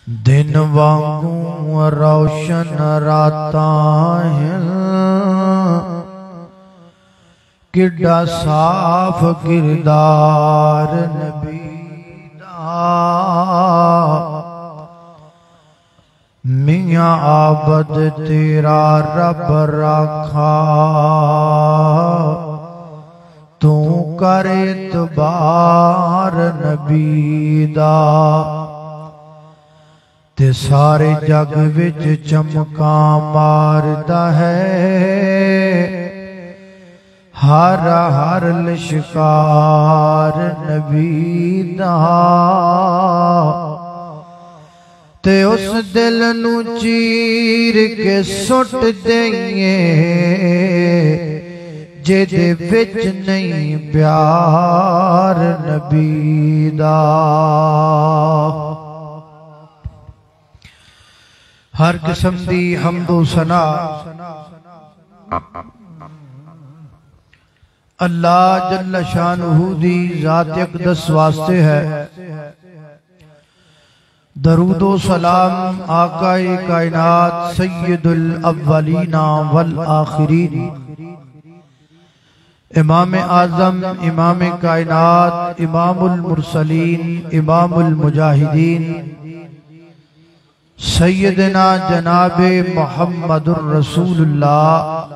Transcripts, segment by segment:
دن وانگوں روشن راتاں ہیں کڈا صاف کردار نبی دا میاں عابد تیرا رب رکھا تو کر اعتبار نبی دا تے سارے جگ وچ چمکاں ماردا ہے ہر لشکار نبی دا تے اس دل نو چیر کے سٹ دئیے جے دے وچ نہیں پیار نبی دا ہر قسم دی حمد و ثنا اللہ جل شانہ دی ذات اقدس واسطے ہے درود و سلام آقا کائنات سید الاولین والآخرین امام اعظم امام کائنات امام المرسلین امام المجاہدین سیدنا جناب محمد الرسول اللہ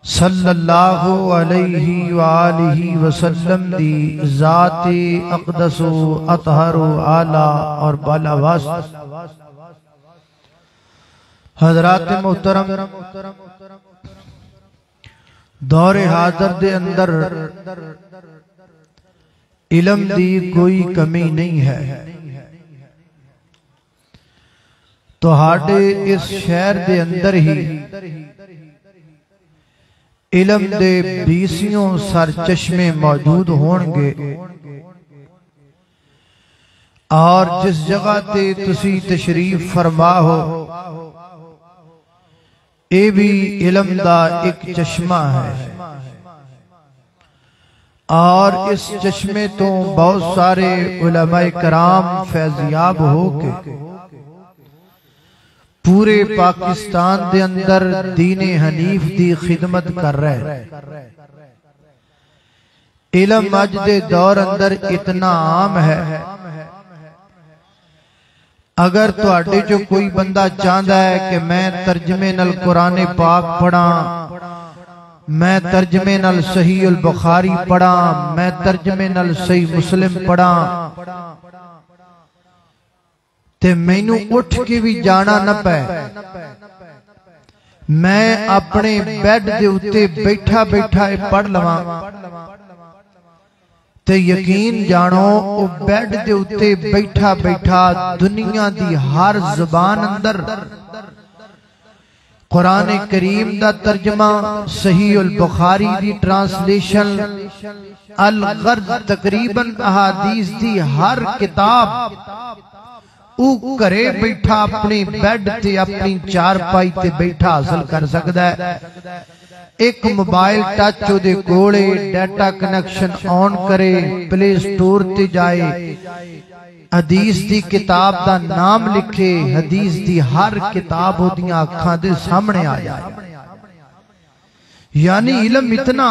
صلی اللہ علیہ وآلہ وسلم دی ذات اقدس و اطہر و اعلیٰ اور بالا واسط حضرات محترم دور حاضر دے اندر علم دی کوئی کمی نہیں ہے تو ہاڑے اس شہر دے اندر ہی علم دے بیسیوں سر چشمے موجود ہونگے اور جس جگہ تے تسی تشریف فرما ہو اے بھی علم دا ایک چشمہ ہے اور اس چشمے تو بہت سارے علماء کرام فیضیاب ہو کے پورے پاکستان دے اندر دین حنیف دی خدمت کر رہے علم اج دے دور اندر اتنا عام ہے اگر تو آٹے جو کوئی بندہ چاہتا ہے کہ میں ترجمے نال قرآن پاک پڑھا میں ترجمے نال صحیح البخاری پڑھا میں ترجمے نال صحیح مسلم پڑھا تے مینوں اٹھ کے بھی جانا نہ پے میں اپنے بیڈ دے اتے بیٹھا بیٹھا پڑھ لواں تے یقین جانو او بیڈ دے اتے بیٹھا بیٹھا دنیا دی ہر زبان اندر قرآن کریم دا ترجمہ صحیح البخاری دی ٹرانسلیشن الغرض تقریباً احادیث دی ہر کتاب او کرے بیٹھا اپنی بیڈ تے اپنی چار پائی تے بیٹھا حاصل کر سکتا ہے ایک موبائل ٹچ ہو دے کوڑے ڈیٹا کنیکشن آن کرے پلے سٹور تے جائے حدیث دی کتاب دا نام لکھے حدیث دی ہر کتاب ہو دیاں آنکھاں دے سامنے آ جائے یعنی علم اتنا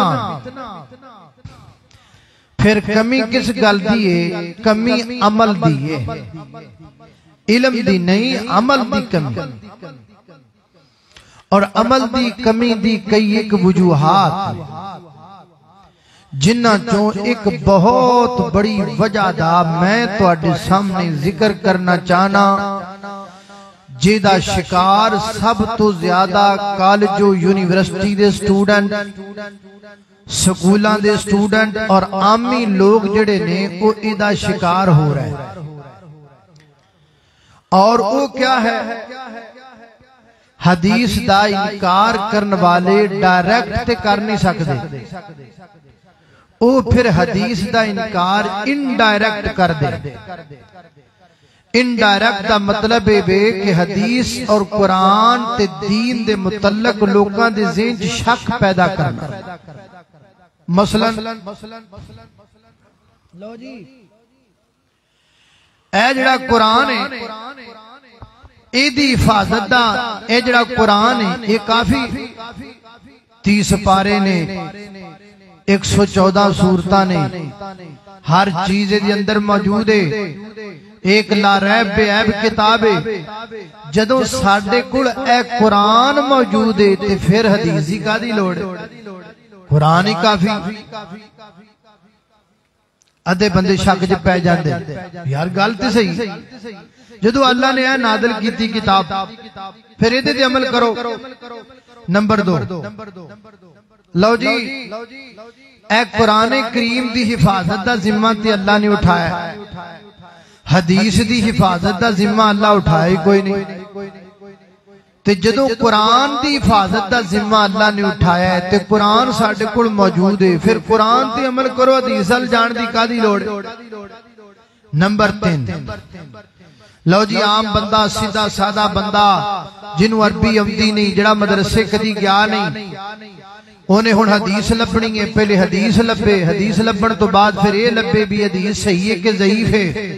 پھر کمی کس گل دیئے کمی عمل دیئے علم دی نہیں عمل دی کمی اور عمل دی کمی دی کئی ایک وجوہات جنہ چوں ایک بہت بڑی وجہ دا میں تو آٹے سامنے ذکر کرنا چاہنا جیدہ شکار سب تو زیادہ کالج و یونیورسٹی دے سٹوڈنٹ سکولان دے سٹوڈنٹ اور عامی لوگ جڑے نے وہ ایدہ شکار ہو رہے ہیں اور وہ کیا ہے حدیث دا انکار کرن والے ڈائریکٹ تے کر نہیں سکتے وہ پھر حدیث دا انکار انڈائریکٹ کر دے انڈائریکٹ دا مطلب ہے کہ حدیث اور قرآن تے دین دے متعلق لوگاں دے ذہن شک پیدا کرنا مثلا لو جی اے جڑا قرآن ہے اے دی حفاظت دا اے جڑا قرآن ہے اے کافی 30 پارے نے 114 سورتاں نے ہر چیز دے اندر موجود ہے ایک لا ریب بے عیب کتاب ہے جدوں ساڈے کول اے قرآن موجود ہے تے پھر حدیث دی کادی لوڑ قرآن ہی کافی ادھے بندے شک چ پے جاندے یار گل تے صحیح جدوں اللہ نے اے نازل کیتی کتاب پھر ایدے تے عمل کرو نمبر 2 لو جی اے قرآن کریم دی حفاظت دا ذمہ تے اللہ نے اٹھایا حدیث دی حفاظت دا ذمہ اللہ اٹھایا ہی کوئی نہیں تے جدوں قرآن دی حفاظت دا ذمہ اللہ نے اٹھایا ہے تے قرآن ساڈے کول موجود ہے پھر قرآن تے عمل کرو حدیث ال جان دی کادی لوڑ نمبر 3 لو جی عام بندہ سیدھا سادہ بندہ جنوں عربی آوندی نہیں جڑا مدرسے کدی گیا نہیں انہیں ہن حدیث لبنی ہے پہلے حدیث لبے حدیث لبن تو بعد پھر یہ لبے بھی حدیث صحیح ہے کہ ضعیف ہے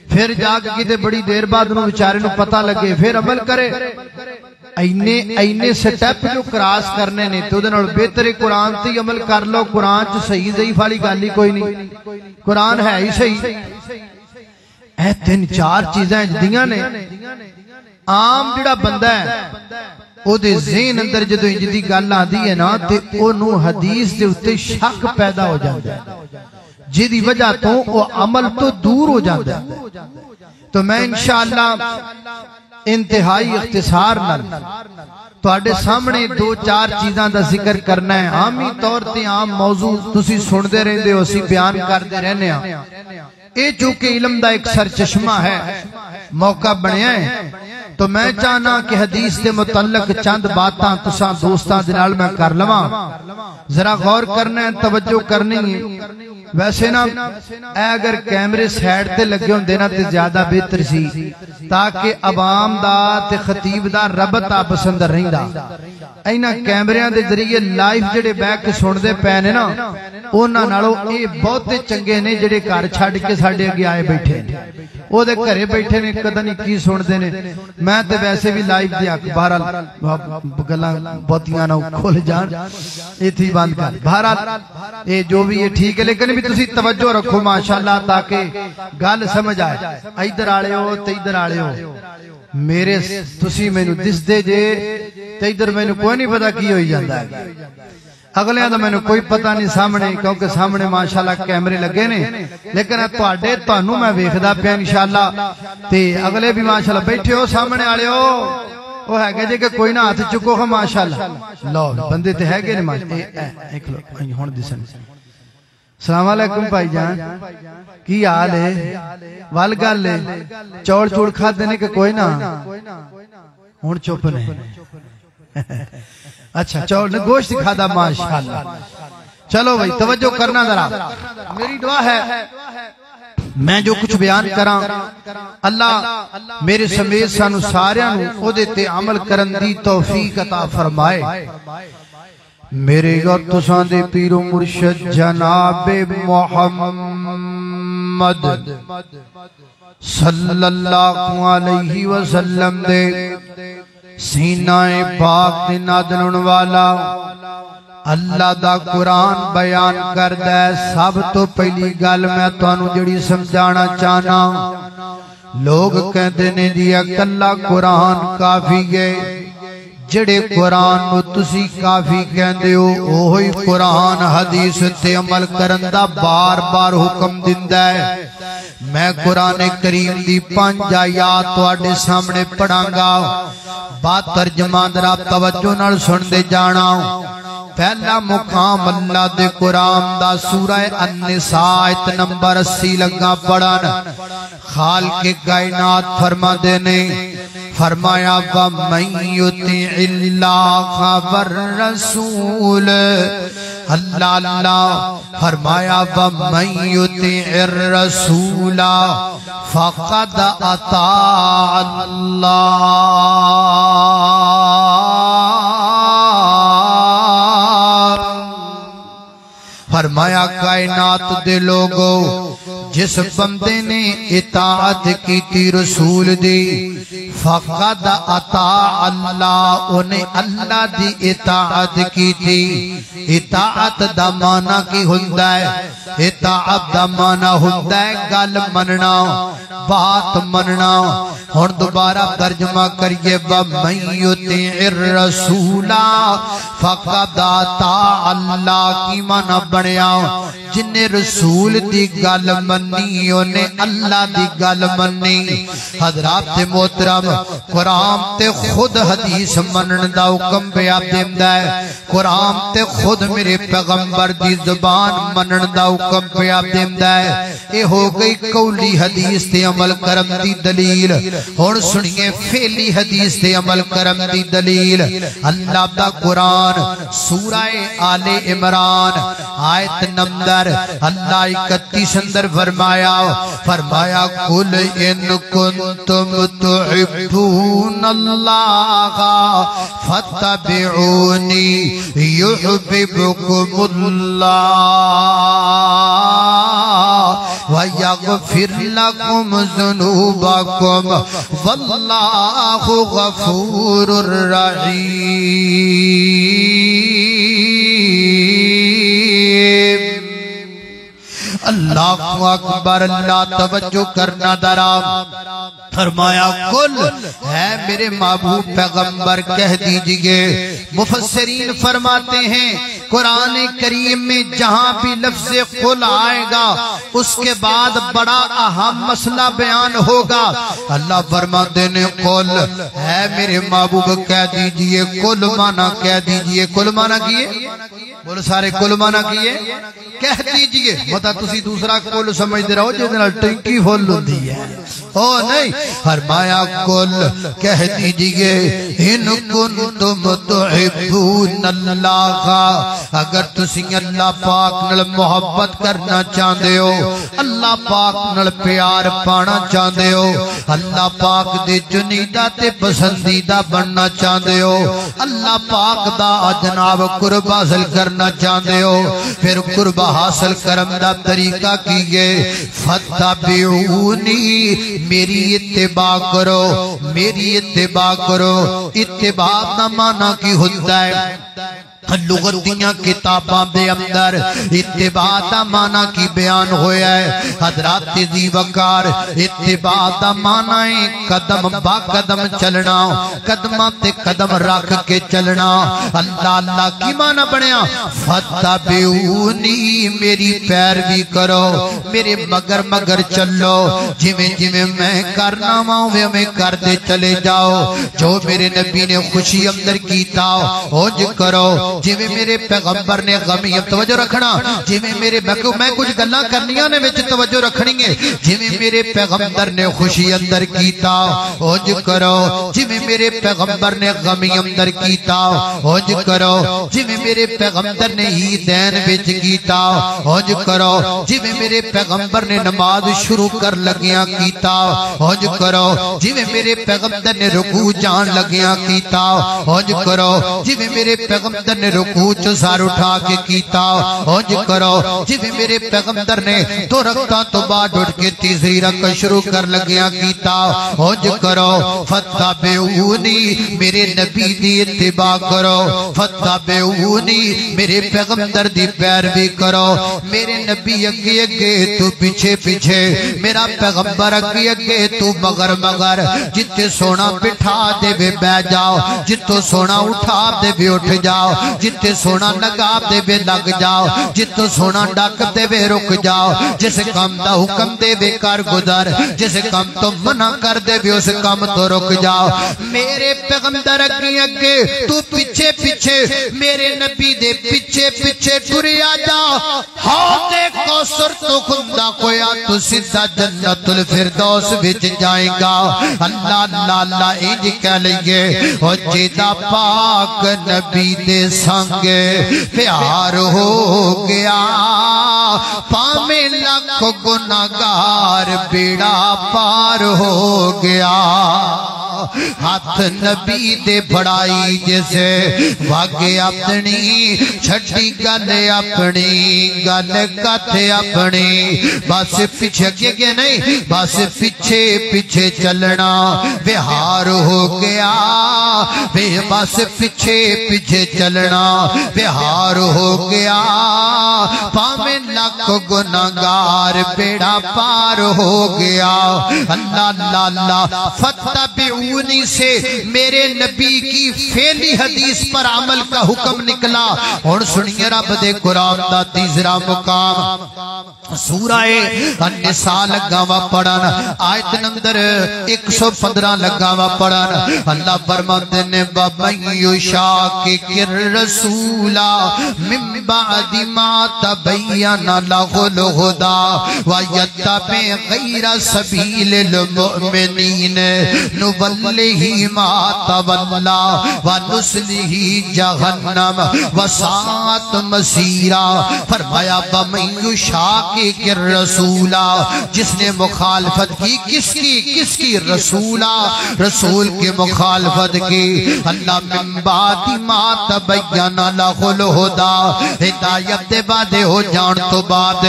پھر جا کے کتے بڑی دیر بعد انہوں بیچارے نو پتہ لگے پھر عمل کرے اینے سٹیپ جو کراس کرنے نے تو دنوں بہتر قرآن تی عمل کر لو قرآن چ صحیح ضعیف والی گل ہی کوئی نہیں قرآن ہے ہی صحیح اے 3-4 چیزاں دیاں نے عام جڑا بندہ ہے او دے ذہن اندر جدوں انج دی گل آندی ہے نا تے اونوں حدیث دے اوتے شک پیدا ہو جاندا ہے جدی وجہ تو او عمل تو دور ہو جاندا ہے تو میں انشاءاللہ انتہائی اختصار نال تواڈے سامنے 2-4 چیزاں دا ذکر کرنا ہے عامی طور تے عام موضوع تسی سندے رہندے ہو اسی بیان کردے رہنے ہاں اے چونکہ علم دا ایک سرچشمہ ہے موقع بنیا ہے تو میں چاہنا کہ حدیث دے متعلق چند باتاں تساں دوستاں دے نال میں کر لواں ذرا غور کرنا ہے توجہ کرنی ہے ویسے نا اے اگر کیمرے سائیڈ تے لگے ہوندے نا تے زیادہ بہتر سی تاکہ عوام دا تے خطیب دا ربط آپس اندر رہندا اینا کیمریاں دے ذریعے لائیو جڑے بیٹھ کے سن دے پے نے نا انہاں نالوں اے بہتے چنگے نے جڑے گھر چھڈ کے ساڈے اگے آئے بیٹھے نے او دے گھرے بیٹھے نے کدا نہیں کی سن دے نے میں تے ویسے بھی لائیو دی بہرحال گلاں بہتیاں نہ کھل جان ایتھی بند کر بہرحال اے جو بھی ہے ٹھیک ہے لیکن بھی تسی توجہ رکھو ماشاءاللہ تاکہ گل سمجھ آئے ادھر والے ہو تے ادھر والے ہو میرے تسی مینوں دس دے جے تے ادھر مینوں کوئی نہیں پتہ کی ہوئی جاندا ہے اگلیاں دا مینوں کوئی پتہ نہیں سامنے کیونکہ سامنے ماشاءاللہ کیمرے لگے نے لیکن تواڈے تانوں میں ویکھدا پیا انشاءاللہ تے اگلے بھی ماشاءاللہ بیٹھے ہو سامنے والے ہو وہ ہے کہ جے کہ کوئی نہ ہاتھ چکو ہو ماشاءاللہ لو بندے تے ہے گے نے ماشاءاللہ ایک لو ہن دسن السلام علیکم بھائی جان کی حال ہے ول گل ہے چوڑ چوڑ کھادے نے کہ کوئی نہ ہن چپ نے اچھا چوڑ نے گوشت کھادا ماشاءاللہ چلو بھائی توجہ کرنا ذرا میری دعا ہے میں جو کچھ بیان کراں اللہ میرے سمیت سانو ساریاں نو او دے تے عمل کرن دی توفیق عطا فرمائے میرے اور تساں دے پیر و مرشد جناب محمد صلی اللہ علیہ وسلم دے سینہ پاک دے نادلن والا اللہ دا قرآن بیان کردہ ہے سب تو پہلی گل میں تانوں جڑی سمجھانا چاہنا لوگ کہتے نے دیا کلا قرآن کافی گئے جڑے قرآن نو تسی کافی کہندے ہو اوہی قرآن حدیث تے عمل کرن دا بار بار حکم دیندا ہے میں قرآن کریم دی 5 آیات تواڈے سامنے پڑھاں گا بات ترجمہ ذرا توجہ نال سن دے جانا پہلا مقام اللہ دے قرآن دا سورہ النساء آیت نمبر 80 لگا پڑھن خالق کائنات فرما دینے فرمایا وَمَن يُطِعِ اللَّهَ وَالرَّسُولَ اللہ اللہ فرمایا وَمَن يُطِعِ الرَّسُولَ فَقَدْ أَطَاعَ اللَّهَ فرمایا کائنات دے لوگو جس بندے نے اطاعت کی تھی رسول دی فقد اطاع اللہ انہیں اللہ دی اطاعت کی تھی اطاعت دا معنی کی ہوندہ ہے اطاعت دا معنی ہوندہ ہے گل مننا بات مننا اور دوبارہ ترجمہ کریے وَمَن يُطِعِ الرَّسُولَ فَقَدْ أَطَاعَ اللہ کی معنی بنیا جن نے رسول دی گل منی انہیں اللہ دی گل منی حضرات محترم قرآن تے خود حدیث منن دا حکم پیا دیندا ہے قرآن تے خود میرے پیغمبر دی زبان منن دا حکم پیا دیندا ہے اے ہو گئی قولی حدیث تے عمل کرم دی دلیل اور سنیے فعلی حدیث تے عمل کرم دی دلیل اللہ دا قرآن سورہ آل عمران آیت نمبر اللہ 31 اندر فرمایا قل ان کنتم تحبون اللہ فاتبعونی یحببکم اللہ وَيَغْفِرْ لَكُمْ ذُنُوبَكُمْ وَاللَّهُ غَفُورٌ رَحِيمٌ اللہ اکبر اللہ توجہ کرنا درام فرمایا کل ہے میرے محبوب پیغمبر کہہ دیجئے مفسرین فرماتے ہیں قرآن کریم میں جہاں بھی لفظ قل آئے گا اس کے بعد بڑا اہم مسئلہ بیان ہوگا اللہ فرماتے ہیں قل ہے میرے محبوب کہہ دیجئے قل مانا کہہ دیجئے قل مانا کیے بولو سارے قل مانا کیے کہہ دیجئے مطا تسی دوسرا قل سمجھتے رہو جس دن ٹنکی فول ہوتی ہے او نہیں فرمایا قل کہہ دیجئے ان کنتم تحبون اللہ اگر تسی اللہ پاک نل محبت کرنا چاہتے ہو اللہ پاک نل پیار پانا چاہتے ہو اللہ پاک دے چنیدہ تے پسندیدہ بننا چاہتے ہو اللہ پاک دا جناب قرب حاصل کرنا چاہتے ہو پھر قرب حاصل کرم دا طریقہ کیے فتبعونی میری اتباع کرو میری اتباع کرو اتباع دا معنی کی ہوتا ہے لغتیاں کتاباں بے اندر اتباع دا معنی کی بیان ہویا ہے حضرات ذی وقار اتباع دا معنی قدم با قدم چلنا قدمہ تے قدم رکھ کے چلنا اللہ اللہ کی معنی بنیا فتبعونی میری پیروی کرو میرے مگر مگر چلو جویں میں کرنا ہوں میں کر دے چلے جاؤ جو میرے نبی نے خوشی اندر کیتا ہوج کرو جویں میرے پیغمبر نے غمی توجہ رکھنا جویں میرے میں کچھ گلاں کرنیاں نے وچ توجہ رکھنی ہے جویں میرے پیغمبر نے خوشی اندر کیتا ہوج کرو جویں میرے پیغمبر نے غمی اندر کیتا ہوج کرو جویں میرے پیغمبر نے عیدین وچ کیتا ہوج کرو جویں میرے پیغمبر نے نماز شروع کر لگیاں کیتا ہوج کرو جویں میرے پیغمبر نے رکوع جان لگیاں کیتا ہوج کرو جویں میرے پیغمبر نے رکوع سار اٹھا کے کیتا ہوج کرو جویں میرے پیغمبر نے دو رکعتاں تو بعد اٹھ کے تیسری رکعت شروع کر لگیاں کیتا ہوج کرو فتبعونی میرے نبی دی اتباع کرو فتبعونی میرے پیغمبر دی پیروی کرو میرے نبی اگے اگے تو پیچھے پیچھے میرا پیغمبر اگے اگے تو مگر مگر جتے سونا بٹھا دے بے بہ جاؤ جتو سونا اٹھا دے بے اٹھ جاؤ جتے سونا لگا دے بے لگ جاؤ جتو سونا ڈاک دے بے رک جاؤ جس کام دا حکم دے بے کر گزر جس کام تو منع کر دے بے اس کام تو رک جاؤ میرے پیغمبر اگے اگے تو پیچھے پیچھے میرے نبی دے پیچھے پیچھے ٹریا جا ہاں دے کوثر تو خدا کویا تو سیدھا جنت الفردوس وچ جائے گا اللہ اللہ اللہ انج کہہ لئیے او جیدہ پاک نبی دے سانگے پیار ہو گیا پامیں لاکھ گناہگار بیڑا پار ہو گیا ہاتھ نبی دے بڑائی جیسے واگے اپنی چھٹی گل اپنی گل کتے اپنی بس پیچھے کے نہیں بس پیچھے پیچھے چلنا بہار ہو گیا بس پیچھے پیچھے چلنا بہار ہو گیا پامیں لاکھ گناہگار بیڑا پار ہو گیا اللہ اللہ اللہ فتبعونی سے میرے نبی کی فعلی حدیث پر عمل کا حکم نکلا اور سنیے رب دے قرآن دا تیسرا مقام سورہ النساء لگاوا پڑھن آیت نمبر 115 لگاوا پڑھن اللہ فرماتے نے وَمَن يُشَاقِقِ الرَّسُولَ مِن بَعْدِ مَا تَبَيَّنَ لَهُ الْهُدَى وَيَتَّبِعْ غَيْرَ سَبِيلِ الْمُؤْمِنِينَ نُوَلِّهِ مَا تَوَلَّى وَنُصْلِهِ جَهَنَّمَ وَسَاءَتْ مَصِيرًا فرمایا وَمَن يُشَاقِقِ الرَّسُولَ جس نے مخالفت کی کس کی رسول کے مخالفت کی اللہ من بعد ما تبین لہ الہدی ہدایت دے بعد ہو جان تو بعد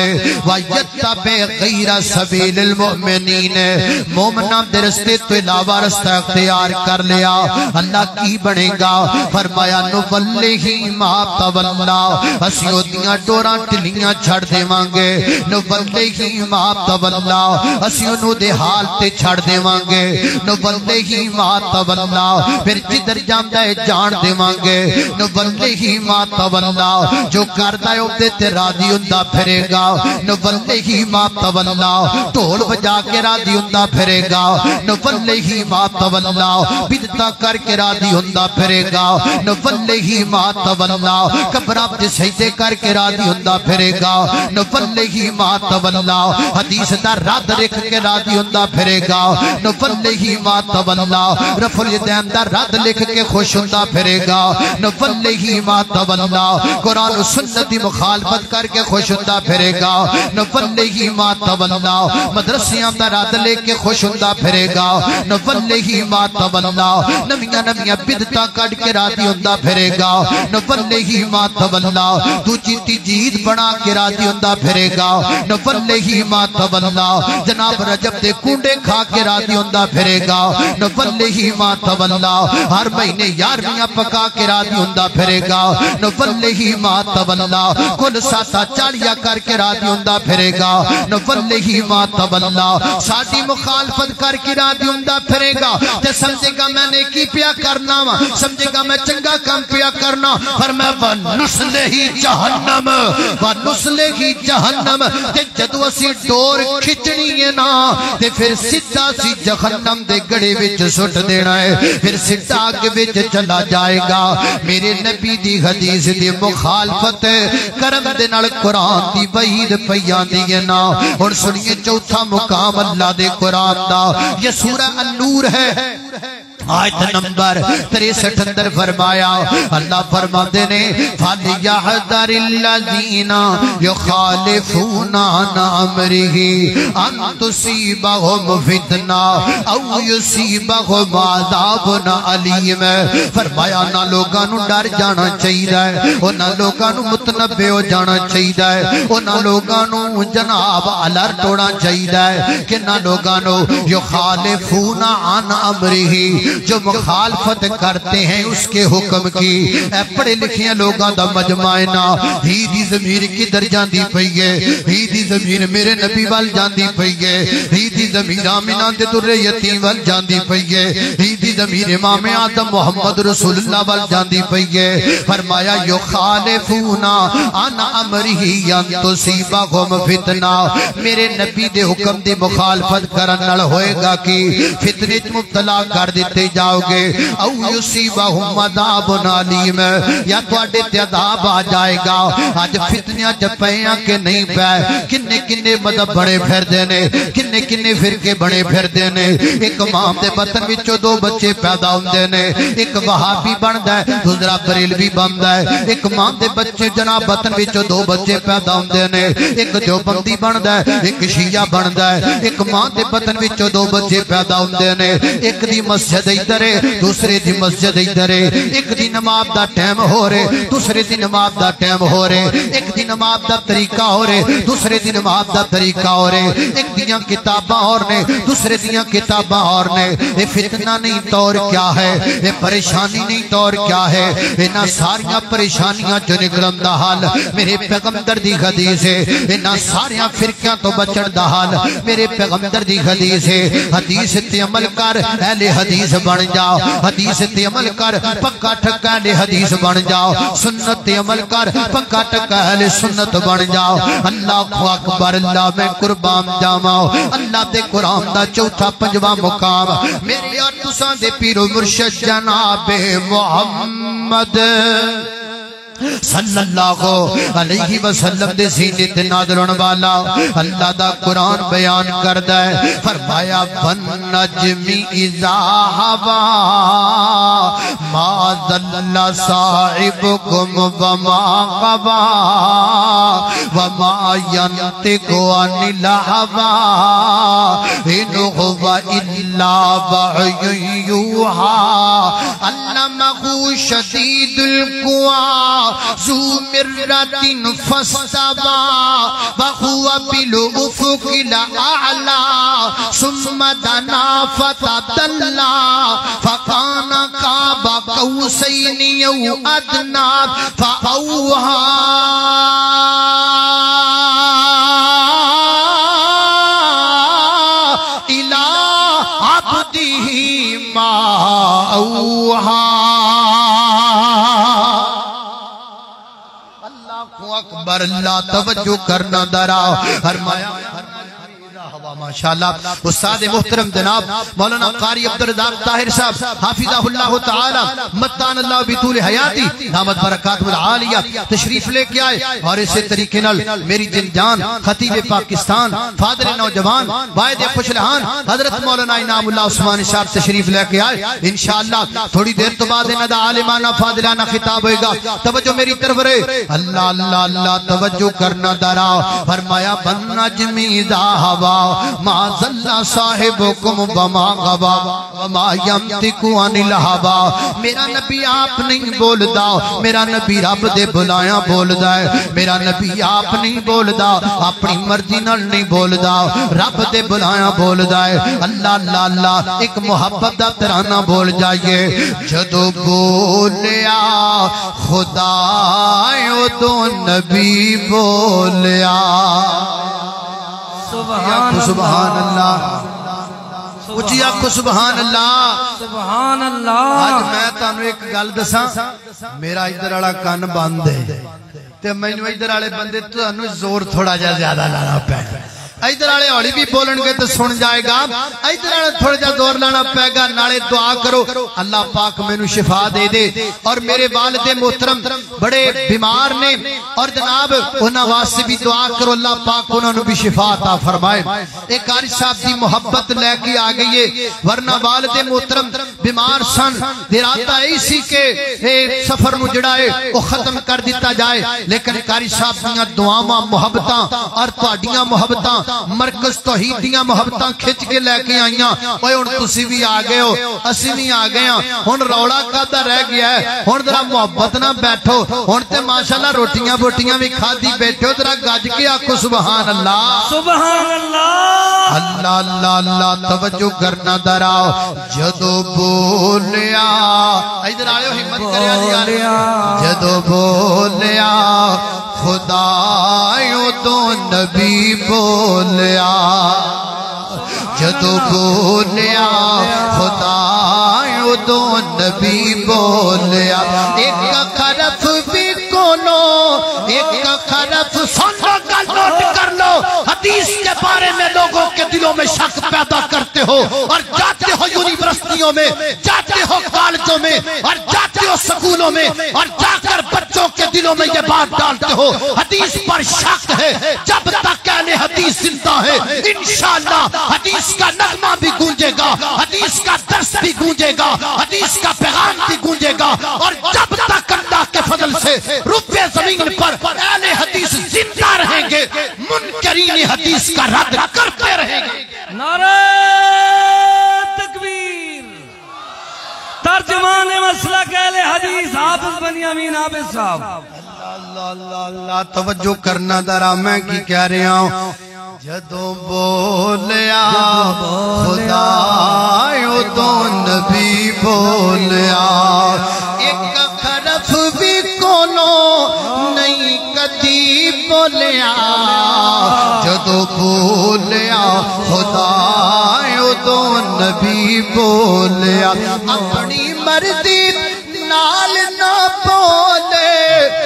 ویتبع غیر سبیل المؤمنین مومنہ دے رستے تو علاوہ رستہ اختیار کر لیا اللہ کی بنے گا فرمایا نوَلِّهِ مَا تَوَلَّى اسیوں دیاں ڈوراں ٹلیاں چھڑ دے مانگے نوَلِّهِ مَا تَوَلَّى اسیوں نو دے حال تے چھڑ دے مانگے نوَلِّهِ مَا تَوَلَّى پھر جدر جاندہ ہے جان دے مانگے نوَلِّهِ مَا تَوَلَّى جو کردہ ہے اپنے تے راضی اندہ پھرے گا نوَلِّهِ مَا تَوَلَّى ٹول بجا کے راضی اندہ پھرے گا نوَلِّهِ مَا تَوَلَّى بدتا کر کے راضی اندہ پھرے گا نوَلِّهِ مَا تَوَلَّى کبراب دے سجدے کر کے راضی اندہ پھرے گا نوَلِّهِ مَا تَوَلَّى حدیث دا رد رکھ کے راضی اندہ پھرے گا نوَلِّهِ مَا تَوَلَّى رفع الیدین دا رد لکھ کے خوش اندہ پھرے گا نوَلِّهِ مَا تَوَلَّى قرآن و سنت دی مخالفت کر کے خوش اندہ پھرے گا نوَلِّهِ مَا تَوَلَّى مدرسیاں دا رد لے کے خوش اندہ پھرے گا نوَلِّهِ مَا تَوَلَّى نمیاں بدتا کٹ کے راضی اندہ پھرے گا نوَلِّهِ مَا تَوَلَّى تو چیتی جید بنا کے راضی اندہ پھرے گا نوَلِّهِ مَا تَوَلَّى جناب رجب دے کنڈے کھا کے راضی اندہ پھرے گا نوَلِّهِ مَا تَوَلَّى ہر مہینے یارویاں پکا کے راضی اندہ پھرے گا نوَلِّهِ مَا تَوَلَّى کل ساتھا چاڑیا کر کے راضی اندہ پھرے گا نوَلِّهِ مَا تَوَلَّى ساتھی مخالفت کر کے راضی اندہ پھرے گا تے سمجھے گا میں نے کی پیا کرنا سمجھے گا میں چنگا کام پیا کرنا پر میں وَنُصْلِهِ جَهَنَّمَ وَنُصْلِهِ جَهَنَّمَ تے جدو اسی ڈور کھچنی ہے نا تے پھر سدھا سی جہنم دے گڑے وچ سٹ دینا ہے پھر سدھا کے وچ چلا جائے گا میرے نبی دی حدیث دی مخالفت کرم دے نال قرآن دی وعید پیان دی ہے نا اور سنیے چوتھا مقام اللہ دے قرآن دا یہ سورہ النور ہے آیت نمبر 63 اندر فرمایا اللہ فرماتے نے فَلْيَحْذَرِ الَّذِينَ يُخَالِفُونَ عَنْ أَمْرِهِ أَن تُصِيبَهُمْ فِتْنَةٌ أَوْ يُصِيبَهُمْ عَذَابٌ أَلِيمٌ فرمایا نہ لوگاں نو ڈر جانا چاہیے نہ لوگاں نو متنبہ ہو جانا چاہیے نہ لوگاں نو جناب الرٹ ہونا چاہیے کہ نہ لوگاں نو يُخَالِفُونَ عَنْ أَمْرِهِ جو مخالفت کرتے ہیں اس کے حکم کی اے پڑھے لکھے لوگاں دا مجمعنا ہی دی ضمیر کی در جان دی پئیے ہی دی ضمیر میرے نبی وال جان دی پئیے ہی دی ضمیر آمینہ دے در یتیم وال جان دی پئیے ہی دی ضمیر امام آدم محمد رسول اللہ وال جان دی پئیے فرمایا یخالفونا عن امرہ ین تصیبہم فتنہ میرے نبی دے حکم دی مخالفت کرنال ہوئے گا کہ فتنے مبتلا کر دیتے جاؤ گے او یصیبہم عذاب علیم یا تواڈے تے عذاب آ جائے گا آج فتنیاں جب پیاں کہ نہیں پے کنے کنے مذہب بڑے پھر دینے کنے کنے فرقے بنے پھر دینے ایک ماں دے بطن وچوں دو بچے پیدا ہوندے نے ایک وہابی بندا ہے دوسرا بریلوی بندا ہے ایک ماں دے بچے جناب بطن وچوں دو بچے پیدا ہوندے نے ایک دیوبندی بندا ہے ایک شیعہ بندا ہے ایک ماں دے بطن وچوں دو بچے پیدا ہوندے نے ایک دی مسجد ادھر ہے دوسرے دی مسجد ادھر ہے ایک دی نماز دا ٹائم ہو رہے دوسرے دی نماز دا ٹائم ہو رہے ایک دی نماز دا طریقہ ہو رہے دوسرے دی نماز دا طریقہ ہو رہے ایک دیاں کتاباں اور نے دوسرے دیاں کتاباں اور نے یہ فتنہ نہیں طور کیا ہے یہ پریشانی نہیں طور کیا ہے انہاں ساریاں پریشانیاں جو نگرم دا حال میرے پیغمبر دی حدیث ہے انہاں ساریاں فرقیاں تو بچن دا حال میرے پیغمبر دی حدیث ہے حدیث تے عمل کر اہل حدیث بن جاؤ حدیث تے عمل کر پکا ٹھکا اہل حدیث بن جاؤ سنت تے عمل کر پکا ٹھکا اہل سنت بن جاؤ اللہ اکبر اللہ میں قربان جاواں اللہ دے قرآن دا چوتھا پنجواں مقام میرے اور تساں دے پیر و مرشد جناب محمد صلی اللہ علیہ وسلم دے سینے تے نازل ہونے والا اللہ دا قرآن بیان کردا ہے فرمایا والنجم اذا ہوا ما ضل صاحبکم وما غوا وما ينطق عن الهوى ان هو الا وحی یوحى علمه شدید القوى ذو مرة فاستوى وهو بالأفق الأعلى ثم دنا فتدلى فكان قاب قوسين أو أدنى فأوحى إلى عبده ما أوحى اکبر اللہ توجہ کرنا دراؤ فرمایا ماشاءاللہ استاد محترم جناب مولانا قاری عبدالرزاق طاہر صاحب حافظہ اللہ تعالی متان اللہ بطول حیاتی دامت برکات العالیہ تشریف لے کے آئے اور اسی طریقے نال میری دل جان خطیب پاکستان فاضل نوجوان واحد خوشلہان حضرت مولانا انعام اللہ عثمان صاحب تشریف لے کے آئے انشاءاللہ تھوڑی دیر تو بعد انہا دا عالمانہ فاضلانہ خطاب ہوئے گا توجہ میری طرف رہے اللہ اللہ اللہ توجہ کرنا دراؤ فرمایا بالنجم اذا ہوا ما ضل صاحبکم وما غوا وما ينطق عن الهوى میرا نبی آپ نہیں بولدا میرا نبی رب دے بلایا بولدا ہے میرا نبی آپ نہیں بولدا اپنی مرضی نال نہیں بولدا رب دے بلایا بولدا ہے اللہ اللہ اللہ ایک محبت دا ترانہ بول جائیے جدو بولیا خدا تو نبی بولیا سبحان اللہ اچھی آپ کو سبحان اللہ سبحان اللہ آج میں تانو ایک گل دساں میرا ادھر والا کان بند ہے تے مینوں ادھر والے بندے تانو زور تھوڑا جا زیادہ لانا پے ادھر والے ہولی بھی بولن گے تو سن جائے گا ادھر والے تھوڑا جا زور لانا پے گا نالے دعا کرو اللہ پاک مینوں شفا دے دے اور میرے والد محترم بڑے بیمار نے اور جناب انہاں واسطے بھی دعا کرو اللہ پاک انہاں نوں بھی شفا عطا فرمائے ایک قاری صاحب دی محبت لے کے آ گئی ہے ورنہ والد محترم بیمار سن ارادہ ایسی کہ سفر نو جڑا ہے وہ ختم کر دیتا جائے لیکن قاری صاحب دیاں دعاواں محبتاں اور تہاڈیاں محبتاں مرکز توحید دیاں محبتاں کھچ کے لے کے آئیاں اوے ہن تسی بھی آ گئے ہو اسی بھی آ گئے ہاں ہن روڑا کادا رہ گیا ہے ہن ذرا محبت نہ بیٹھو ہن تے ماشاءاللہ روٹیاں بوٹیاں بھی کھادی بیٹھو ذرا گج کے آکھو سبحان اللہ سبحان اللہ اللہ اللہ اللہ توجہ کرنا دراؤ جدو بولیا ادھر آئے ہو ہمت کریا جدو بولیا خدایوں تو نبی بولیا جدو بولیا خدایوں تو نبی بولیا ایک خرف بھی کونو ایک خرف طرف سن لو گل نوٹ کر لو حدیث کے بارے میں لوگوں کے دلوں میں شک پیدا کرتے ہو اور جاتے ہو یونیورسٹیوں میں جاتے ہو کالجوں میں اور جاتے ہو سکولوں میں اور جا کر بچوں کے دلوں میں یہ بات ڈالتے ہو حدیث پر شک ہے جب تک اہل حدیث زندہ ہے انشاءاللہ حدیث کا نغمہ بھی گونجے گا حدیث کا درس بھی گونجے گا حدیث کا پیغام بھی گونجے گا اور جب تک اللہ کے فضل سے روپے زمین پر اہل حدیث زندہ رہیں گے منکرین حدیث کا رد کرتے رہیں گے نعرہ تکبیر ترجمان مسئلہ اہل حدیث حافظ بنیامین عابد صاحب اللہ اللہ اللہ توجہ کرنا ذرا میں کی کہہ رہا ہوں جدوں بولیا خدایو تو نبی بولیا ایک حرف بھی کونوں نہیں کدی بولیا جدوں بولیا خدایو تو نبی بولیا اپنی مرضی نال نہ بولے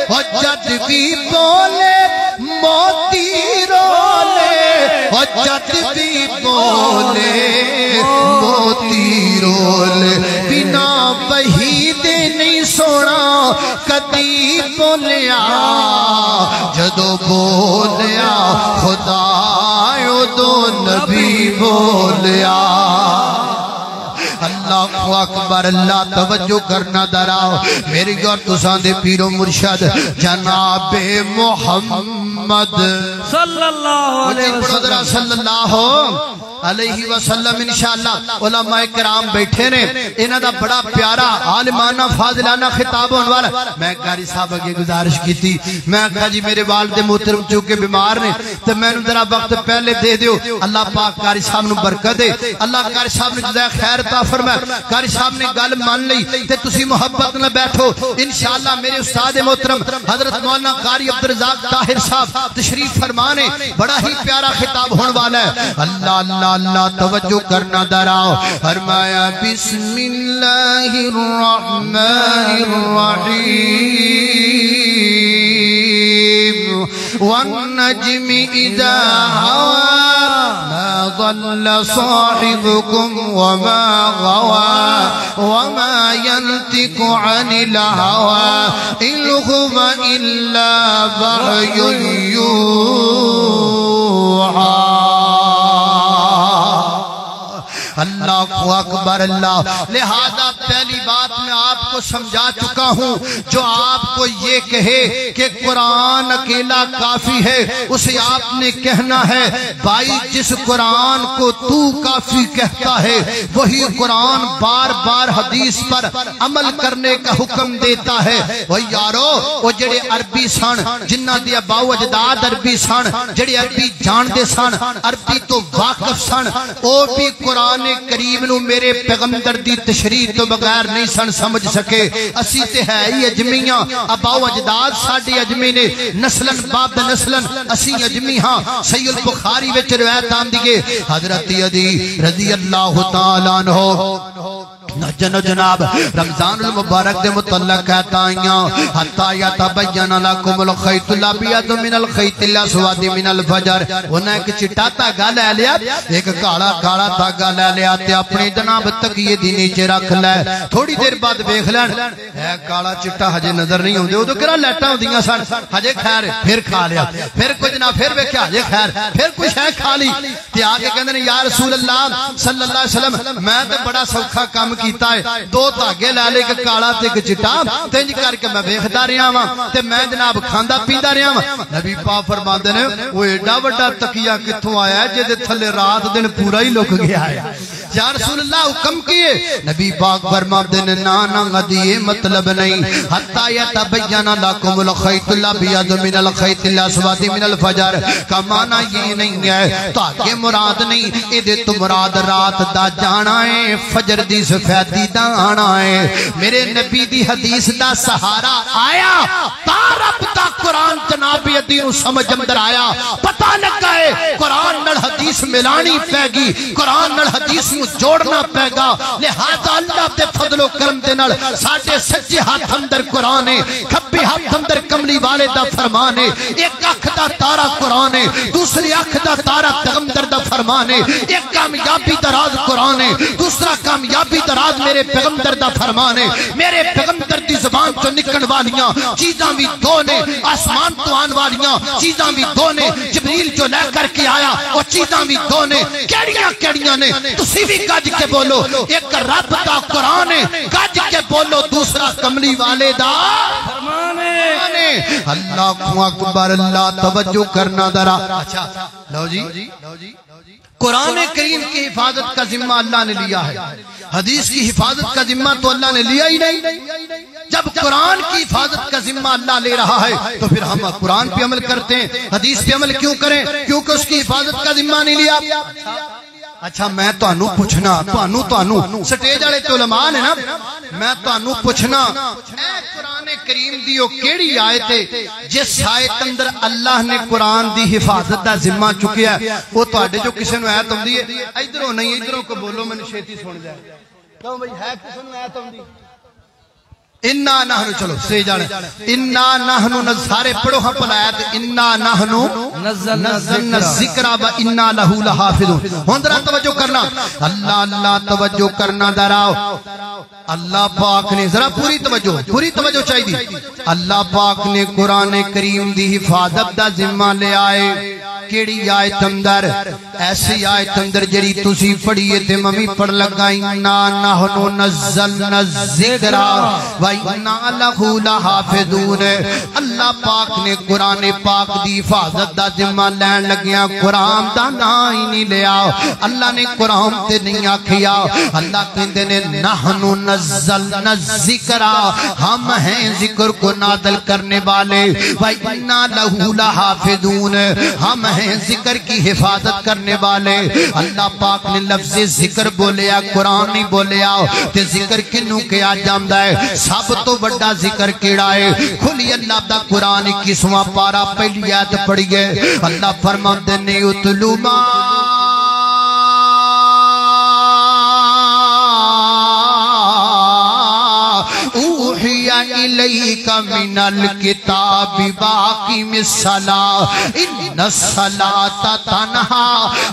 اور جد بھی بولے موتی رولے اور جد بھی بولے موتی رولے بنا وحی دے نہیں سونا کدی بولیا جدو بولیا خدایو دو نبی بولیا اللہ اکبر اللہ توجہ کرنا دراؤ میری اور تسان دے پیر و مرشد جناب محمد صلی اللہ علیہ وسلم صلی اللہ علیہ وسلم انشاءاللہ علماء کرام بیٹھے نے انہاں دا بڑا پیارا عالمانہ فاضلانہ خطاب ہونے والا میں قاری صاحب کی گزارش کی تھی میں کہا جی میرے والد محترم چونکہ بیمار نے تو میں نے ذرا وقت پہلے دے دیو اللہ پاک قاری صاحب نے برکت دے اللہ قاری صاحب نے جزائے خیر عطا فرمائے قاری صاحب نے گل مان لئی تے تسی محبت نہ بیٹھو انشاءاللہ میرے استاد محترم حضرت مولانا قاری عبدالرزاق طاہر صاحب تشریف فرمانے بڑا ہی پیارا خطاب ہونے والا ہے اللہ اللہ اللہ توجہ کرنا دراؤ فرمایا بسم اللہ الرحمن الرحیم والنجم اذا ہوا ما ضل صاحبكم وما غوا وما ينطق عن الهوى إن هو إلا وحي يوحى اللہ اکبر اللہ لہذا پہلی بات میں آپ کو سمجھا چکا ہوں جو آپ کو یہ کہے کہ قرآن اکیلا کافی ہے اسے آپ نے کہنا ہے بھائی جس قرآن کو تو کافی کہتا ہے وہی قرآن بار بار حدیث پر عمل کرنے کا حکم دیتا ہے وہی یارو وہ جڑے عربی سن جنہ دی اباؤ اجداد عربی سن جڑے عربی جان دے سن عربی تو واقف سن وہ بھی قرآن کریم نو میرے پیغمبر دی تشریح تو بغیر نہیں سن سمجھ سکے اسی تے ہے ہی اجمیاں اباؤ اجداد ساڈے اجمی نے نسلن باب نسلن اسی اجمی ہاں صحیح البخاری وچ روایت آندی ہے حضرت علی رضی اللہ تعالی عنہ جناب رمضان المبارک دے متعلق کہتا آئیاں حتی یتبین لکم الخیط الابیض من الخیط الاسود من الفجر انہیں ایک چٹا تاگا لے لیا ایک کالا کالا تاگا لے لیا تے اپنی جناب تکیے دی نیچے رکھ لے تھوڑی دیر بعد بیخ لین ہے کالا چٹا ہجے نظر نہیں ہوندے وہ تو کرا لیٹا ہوندیاں سن ہجے خیر پھر کھا لیا پھر کچھ نہ پھر بیکھیا ہجے خیر پھر کچھ ہے کھا لی تے آگے کہندے نے یا رسول اللہ صلی اللہ علیہ وسلم میں تے بڑا سوکھا کام کیتا ہے دو تاگے لے لے کے کالا تے ایک چٹا تنج کر کے میں ویکھدا رہیا ہاں تے میں جناب کھاندا پیندا رہیا ہاں نبی پاک فرماندے نے او ایڈا بڑا تکیہ کتھوں آیا ہے جے دے تھلے رات دن پورا ہی لک گیا ہے یا رسول اللہ حکم کیے نبی پاک فرماندے نے نا غدی مطلب نہیں حتی یتبین لکم الخیط الابیض من الخیط الاسود من الفجر کا معنی یہ نہیں ہے تاکہ مراد نہیں اے دے تو مراد رات دا جانا ہے فجر دی سفیدی دا آنا ہے میرے نبی دی حدیث دا سہارا آیا تارب دا قرآن جناب ادینو سمجھ اندر آیا پتہ لگا ہے قرآن نڑ حدیث ملانی پہ گی قرآن نڑ حدیث نو جوڑنا پے گا لہذا اللہ دے فضل و کرم دے نال ساڈے سجے ہاتھ اندر قرآن ہے کھبے ہاتھ اندر کملی والے دا فرمان ہے ایک اکھ دا تارا قرآن ہے دوسری اکھ دا تارا پیغمبر دا فرمان ہے ایک کامیابی دا راز قرآن ہے دوسرا کامیابی دا راز میرے پیغمبر دا فرمان ہے میرے پیغمبر دی زبان تو نکلن والیاں چیزاں بھی دو نے آسمان تو آن والیاں چیزاں بھی دو نے جبریل جو لے کر کے آیا وہ چیزاں بھی دو نے کیڑیاں نے تسی بھی گج کے بولو ایک رب دا قرآن ہے گج کے بولو دوسرا کملی والے دا فرمان ہے اللہ اکبر اللہ توجہ کرنا ذرا اچھا لو جی قرآن کریم کی حفاظت کا ذمہ اللہ نے لیا ہے حدیث کی حفاظت کا ذمہ تو اللہ نے لیا ہی نہیں جب قرآن کی حفاظت کا ذمہ اللہ لے رہا ہے تو پھر ہم قرآن پہ عمل کرتے ہیں حدیث پہ عمل کیوں کریں کیونکہ اس کی حفاظت کا ذمہ نہیں لیا اچھا میں تانوں پوچھنا تانوں سٹیج والے تے علماء نے نا میں تانوں پوچھنا اے قرآن کریم دی او کیڑی آیت ہے جس آیت اندر اللہ نے قرآن دی حفاظت دا ذمہ چکیا ہے وہ تواڈے جو کسے نو آیت ہوندی ہے ادھروں نہیں ادھروں کو بولو میں چھیتی سن جائے کیوں بھائی ہے کسے نو آیت ہوندی انا نحنو چلو سے جانے انا نحنو سارے پڑھو ہم پلایت انا نحنو نزلنا الذکر و انا لہو لحافظون ہون ذرا توجہ کرنا اللہ توجہ کرنا دراؤ اللہ پاک نے ذرا پوری توجہ چاہیے اللہ پاک نے قرآن کریم دی حفاظت دا ذمہ لے آئے کیڑی آیت اندر ایسی آیت اندر جری تسی پڑھیے تے ممی پڑھ لگائی انا نحنو نزلنا الذکر وَإِنَّا لَهُ لَحَافِظُونَ اللہ پاک نے قرآن پاک دی حفاظت دا ذمہ لین لگیا قرآن دا نا ہی نہیں لیا اللہ نے قرآن تے نہیں آکھیا اللہ کہندے نے نحنو نزلنا الذکر ہم ہیں ذکر کو نازل کرنے والے وَإِنَّا لَهُ لَحَافِظُونَ ہم ہیں ذکر کی حفاظت کرنے والے اللہ پاک نے لفظ ذکر بولیا قرآن نہیں بولیا تے ذکر کنوں کیا جامدہ ہے سب تو بڑا ذکر کیڑا ہے کھلی اللہ دا قرآن 21واں پارہ پہلی آیت پڑھیے اللہ فرماتے نے اتلو ما اوحی الیک من الکتاب باقیم الصلاۃ ان الصلاۃ تنہی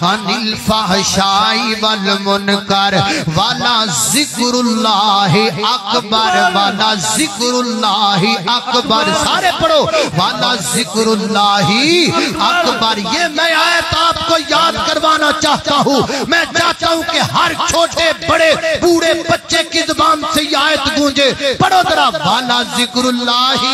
عن الفحشاء والمنکر والا ذکر اللہ اکبر والا ذکر اللہ اکبر سارے پڑھو والا ذکر اللہ اکبر یہ میں آیت آپ کو یاد کروانا چاہتا ہوں میں چاہتا ہوں کہ ہر چھوٹے بڑے بوڑھے بچے کی زبان سے یہ آیت گونجے پڑھو ذرا والا ذکر اللہ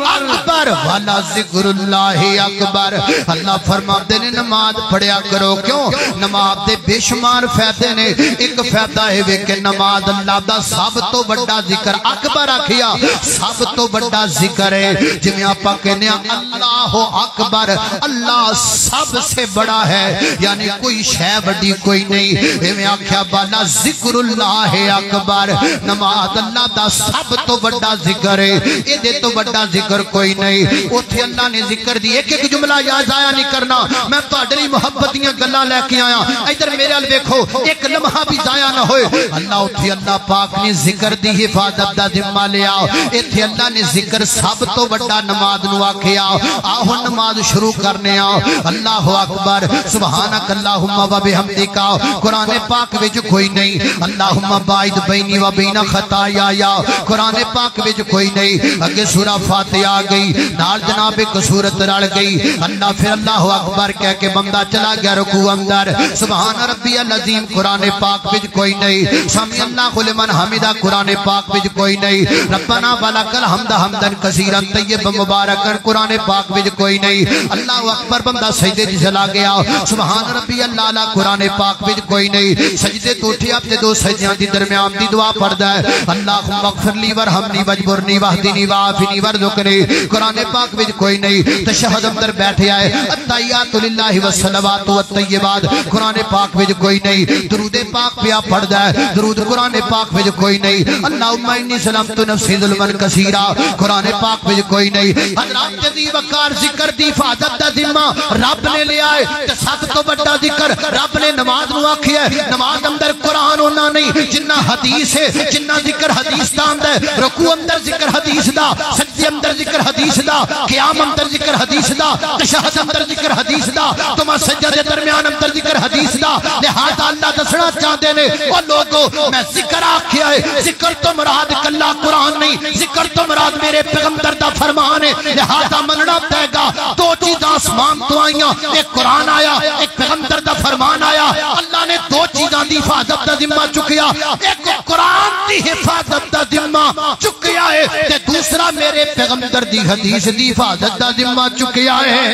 اکبر والا ذکر اللہ اکبر اللہ فرماتے نے نماز پڑھیا کرو کیوں نماز دے بے شمار فائدے نے ایک فائدہ ہے کہ نماز اللہ دا سب تو بڑا ذکر اکبر آکھیا سب تو بڑا ذکر ہے جنہیں آپا کہنے اللہ اکبر اللہ سب سے بڑا ہے یعنی کوئی شے بڑی کوئی نہیں میں آکھیا والا ذکر اللہ اکبر نماز اللہ دا سب تو بڑا ذکر ہے یہ دے تو بڑا ذکر کوئی نہیں اتھے اللہ نے ذکر دی ایک ایک جملہ یاد ضائع نہیں کرنا میں پاڑری محبتیاں گلہ لے کے آیا ادھر میرے ال دیکھو ایک لمحہ بھی ضائع نہ ہوئے اللہ اتھے اللہ پاک نے ذکر دی حفاظت دا ذمہ لیا اتھے اللہ نے ذکر سب تو بڑا نماز نو آکھیا آہو نماز شروع کرنے آؤ اللہ اکبر سبحانک اللہم و بحمدک قرآن پاک وچ کوئی نہیں اللہم باعد بینی و بین خطایا قرآن پاک وچ کوئی نہیں اگے سورہ فاتحہ آ گئی نال جناب ایک سورت رل گئی اللہ پھر اللہ اکبر کہہ کے بندہ چلا گیا رکوع اندر سبحان ربی العظیم قرآن پاک وچ کوئی نہیں سمع اللہ لمن حمدہ قرآن پاک وچ کوئی نہیں ربنا ولک الحمد حمدا کثیرا طیبا مبارکا قرآن پاک وچ کوئی نہیں اللہ اکبر بندہ سجدے تے چلا گیا سبحان ربی اللہ قرآن پاک وچ کوئی نہیں سجدے تو اٹھیا تے دو سجدیاں دی درمیان دی دعا پڑھدا ہے اللہم اغفر لی ورحمنی واجبرنی واہدنی وعافنی وارزقنی قرآن پاک وچ کوئی نہیں تشہد اندر بیٹھ بیٹھے آئے التحیات للہ والصلوات والطیبات قرآن پاک وچ کوئی نہیں درود پاک پیا پڑھدا ہے درود قرآن پاک وچ کوئی نہیں اللہم انی سلمت نفسی ظلما کثیرا قرآن پاک وچ کوئی نہیں حضرات دی وقار ذکر دی حفاظت دا ذمہ رب نے لیا ہے تے سب تو بڑا ذکر رب نے نماز نو آکھیا ہے نماز اندر قرآن ہونا نہیں جنہ حدیث ہے جنہ ذکر حدیث دا اندر رکوع اندر ذکر حدیث دا سجدے اندر ذکر حدیث دا قیام اندر ذکر حدیث دا تشہد اندر ذکر حدیث دا تم سجدے درمیان اندر ذکر حدیث دا لہذا اللہ دسنا چاہتے نے او لوگوں میں ذکر آکھیا ہے ذکر تو مراد کلا قرآن نہیں ذکر تو مراد میرے پیغمبر دا فرمان ہے لہذا مننا پے گا دو چیز آسمان تو آئیاں ایک قرآن آیا ایک پیغمبر دا فرمان آیا اللہ نے دو چیزاں دی حفاظت دا ذمہ چکیا ایک قرآن دی حفاظت دا ذمہ چکیا ہے تے دوسرا میرے پیغمبر دی حدیث دی حفاظت دا ذمہ چکیا ہے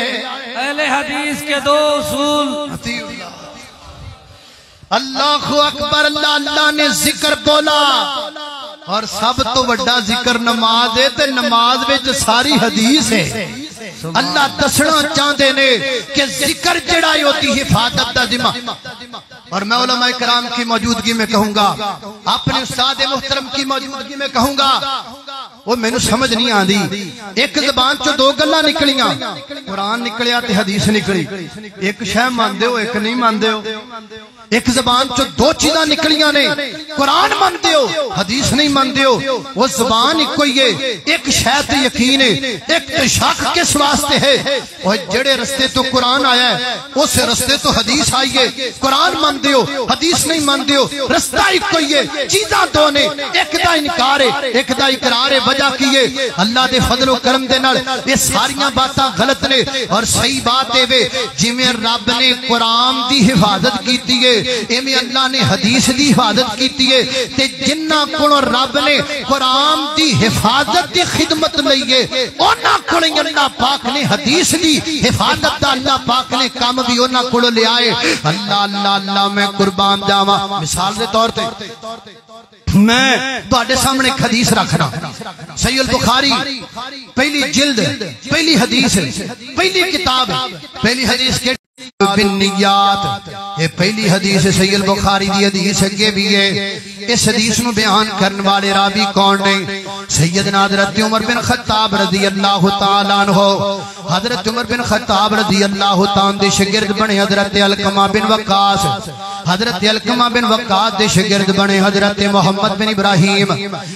اہل حدیث کے دو اصول اللہ اکبر اللہ اللہ نے ذکر بولا اور سب تو بڑا ذکر نماز ہے تے نماز وچ ساری حدیث ہے اللہ دسنا چاہتے نے کہ ذکر جڑا ہوتی حفاظت دا ذمہ اور میں علماء کرام کی موجودگی میں کہوں گا اپنے استاد محترم کی موجودگی میں کہوں گا وہ میں نے سمجھ نہیں آندی ایک زبان چو دو گلہ نکلیاں قرآن نکلیا تے حدیث نکلی ایک شے مان دے ہو ایک نہیں مان دے ہو ایک زبان چو دو چیزاں نکلیاں نے قرآن مان دے ہو حدیث نہیں مان دے ہو وہ زبان ایک کوئی ہے ایک شے تے یقین ہے ایک شک کس واسطے ہے وہ جڑے رستے تو قرآن آیا ہے اس رستے تو حدیث آئی ہے قرآن مان دے ہو حدیث نہیں مان دے ہو رستہ ایک کوئی ہے چیزاں دو نے ایک دا انکار ہے ایک دا اقرار ہے وجہ کیے اللہ دے فضل و کرم دے نال یہ ساریاں باتاں غلط نے اور صحیح بات ہے وے جویں رب نے قرآن دی حفاظت کیتی ہے ایویں اللہ نے حدیث دی حفاظت کیتی ہے تے جنہاں کولوں رب نے قرآن دی حفاظت دی خدمت لئی ہے انہاں کولوں اللہ پاک نے حدیث دی حفاظت دا اللہ پاک نے کام بھی انہاں کولوں لے آئے اللہ اللہ اللہ میں قربان جاواں مثال دے طور تے میں تواڈے سامنے ایک حدیث رکھنا صحیح البخاری پہلی جلد پہلی حدیث پہلی کتاب پہلی حدیث کے بالنیات یہ پہلی حدیث صحیح البخاری دی حدیث اگے بھی ہے اس حدیث نو بیان کرنے والے راوی کون نے سیدنا حضرت عمر بن خطاب رضی اللہ تعالی عنہ حضرت عمر بن خطاب رضی اللہ تعالی دے شاگرد بنے حضرت علقمہ بن وقاص حضرت علقمہ بن وقاص دے شاگرد بنے حضرت محمد بن ابراہیم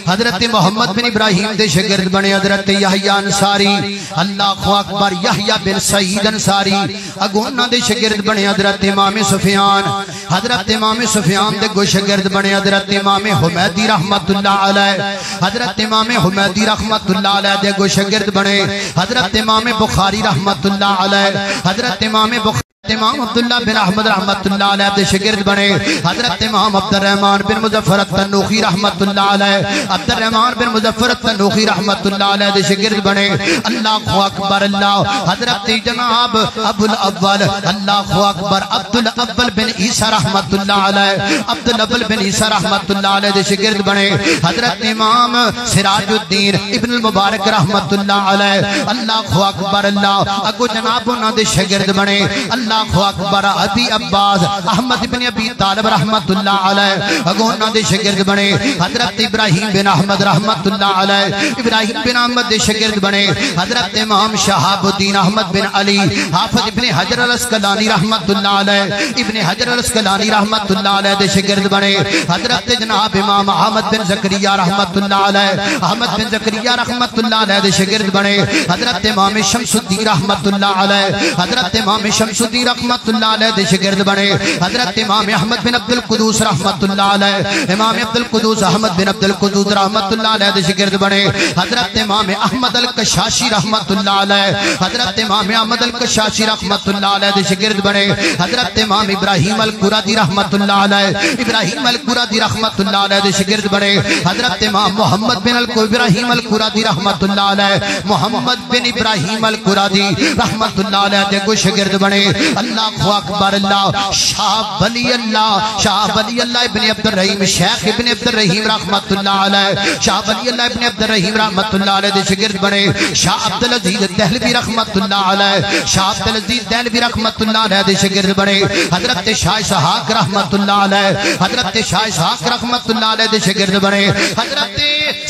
حضرت محمد بن ابراہیم دے شاگرد بنے حضرت یحییٰ انصاری اللہ اکبر یحییٰ بن سعید انصاری اگوں انہاں دے شاگرد بنے حضرت امام سفیان حضرت امام سفیان دے گو شاگرد بنے حضرت امام حمیدی رحمت اللہ علیہ حضرت امام حمیدی رحمت اللہ علیہ دے گو شاگرد بنے حضرت امام بخاری رحمت اللہ علیہ حضرت امام بخاری امام عبداللہ بن احمد رحمت اللہ علیہ دے شاگرد بنے حضرت امام عبد الرحمن بن مظفر التنوخی رحمت اللہ علیہ عبد الرحمن بن مظفر التنوخی رحمت اللہ علیہ دے شاگرد بنے اللہ اکبر اللہ حضرت جناب ابو الاول اللہ اکبر عبد الاول بن عیسیٰ رحمت اللہ علیہ عبد الاول بن عیسیٰ رحمت اللہ علیہ دے شاگرد بنے حضرت امام سراج الدین ابن المبارک رحمت اللہ علیہ اللہ اکبر اللہ اگو جناب انہاں دے شاگرد بنے اللہ اکبر ابی عباس احمد بن ابی طالب رحمت اللہ علیہ اگونا دے شاگرد بنے حضرت ابراہیم بن احمد رحمت اللہ علیہ ابراہیم بن احمد دے شاگرد بنے حضرت امام شہاب الدین احمد بن علی حافظ ابن حجر الاسقلانی رحمت اللہ علیہ ابن حجر الاسقلانی رحمت اللہ علیہ دے شاگرد بنے حضرت جناب امام احمد بن زکریا رحمت اللہ علیہ احمد بن زکریا رحمت اللہ علیہ دے شاگرد بنے حضرت امام شمس الدین رحمت اللہ علیہ حضرت امام شمس الدین رحمت اللہ علیہ دے شاگرد بنے حضرت امام احمد بن عبد القدوس رحمت اللہ علیہ امام عبد القدوس احمد بن عبد القدوس رحمت اللہ علیہ دے شاگرد بنے حضرت امام احمد القشاشی رحمت اللہ علیہ حضرت امام احمد القشاشی رحمت اللہ علیہ دے شاگرد بنے حضرت امام ابراہیم القرادی رحمت اللہ علیہ ابراہیم القرادی رحمت اللہ علیہ دے شاگرد بنے حضرت امام محمد بن ابراہیم القرادی رحمت اللہ علیہ محمد بن ابراہیم القرادی رحمت اللہ علیہ دے کو شاگرد بنے اللہ اکبر اللہ شاہ ولی اللہ ابن عبد الرحیم شیخ ابن عبد الرحیم رحمت اللہ علیہ شاہ ولی اللہ ابن عبد الرحیم رحمت اللہ علیہ دے شگرد بنے شاہ عبدالعزیز دہلوی رحمت اللہ علیہ شاہ عبدالعزیز دہلوی رحمت اللہ علیہ دے شگرد بنے حضرت شاہ اسحاق رحمت اللہ علیہ حضرت شاہ اسحاق رحمت اللہ علیہ دے شگرد بنے حضرت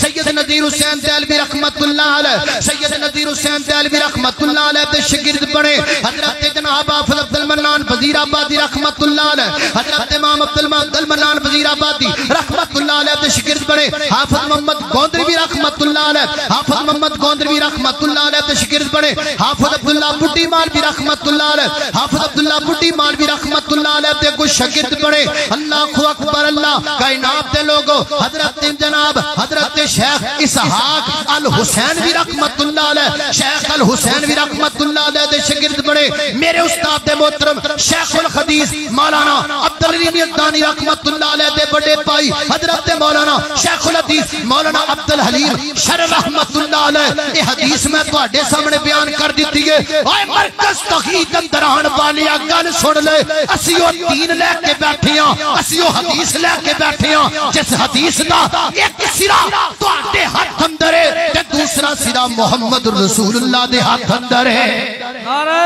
سید نذیر حسین دہلوی رحمت اللہ علیہ سید نذیر حسین دہلوی رحمت اللہ علیہ دے شگرد بنے حضرت جناب حافظ عبد المنان وزیر آبادی رحمت اللہ علیہ حضرت امام عبد المنان وزیر آبادی رحمت اللہ علیہ دے شگرد بنے حافظ محمد گوندروی رحمت اللہ علیہ حافظ محمد گوندروی رحمت اللہ علیہ دے شگرد بنے حافظ عبداللہ بڈی مالوی رحمت اللہ علیہ حافظ عبداللہ بڈی مالوی رحمت اللہ علیہ دے کو شگرد بنے اللہ اکبر اللہ کائنات دے لوگو حضرت جناب حضرت شیخ اسحاق الحسینوی رحمت اللہ علیہ شیخ الحسینوی رحمت اللہ علیہ دے شگرد بنے میرے استاد محترم شیخ الحدیث مولانا عبدالعلیم یزدانی رحمت اللہ علیہ دے بڑے پائی حضرت مولانا شیخ الحدیث مولانا عبدالحلیم شر رحمت اللہ علیہ یہ حدیث میں تو اڈے سامنے بیان کر دیتی ہے آئے مرکز تخیید اندران والی گل سن لے اسیو دین لے کے بیٹھے ہیں اسیو حدیث لے کے بیٹھے ہیں جس حدیث دا ایک سرا تو اڈے ہاتھ اندر ہے تے دوسرا سرا محمد رسول اللہ دے ہاتھ اندر ہے نعرہ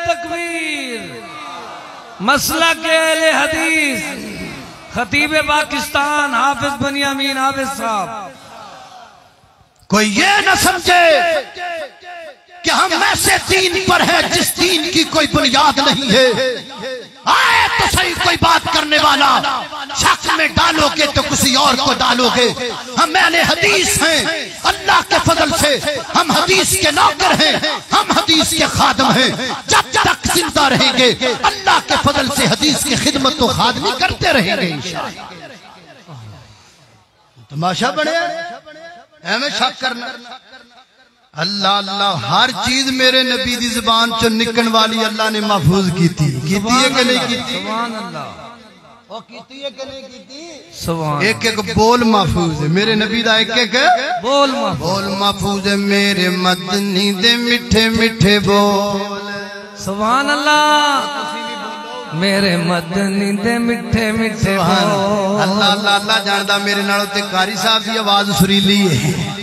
تکبیر مسلک اہل حدیث خطیب پاکستان حافظ بنیامین عابد صاحب کوئی یہ نہ سمجھے کہ ہم ایسے دین پر ہیں جس دین کی کوئی بنیاد نہیں ہے آئے تو صحیح کوئی بات کرنے والا شک میں ڈالو گے تو کسی اور کو ڈالو گے ہم اہل حدیث ہیں اللہ کے فضل سے ہم حدیث کے نوکر ہیں ہم حدیث کے خادم ہیں جب تک زندہ رہیں گے اللہ کے فضل سے حدیث کی خدمت و خادمی کرتے رہیں گے تماشا بڑھے ہمیں شک کرنا اللہ اللہ ہر چیز میرے نبی دی زبان چو نکن والی اللہ نے محفوظ کیتی ہے کہ نہیں کیتی سبحان اللہ وہ کیتی ہے کہ نہیں کیتی سبحان ایک ایک بول محفوظ ہے میرے نبی دا ایک ایک بول محفوظ ہے میرے مدنی دے مٹھے مٹھے بول سبحان اللہ میرے مدنی دے مٹھے مٹھے بول اللہ اللہ اللہ جاندہ میرے نالوں تے قاری صاحب دی آواز سریلی ہے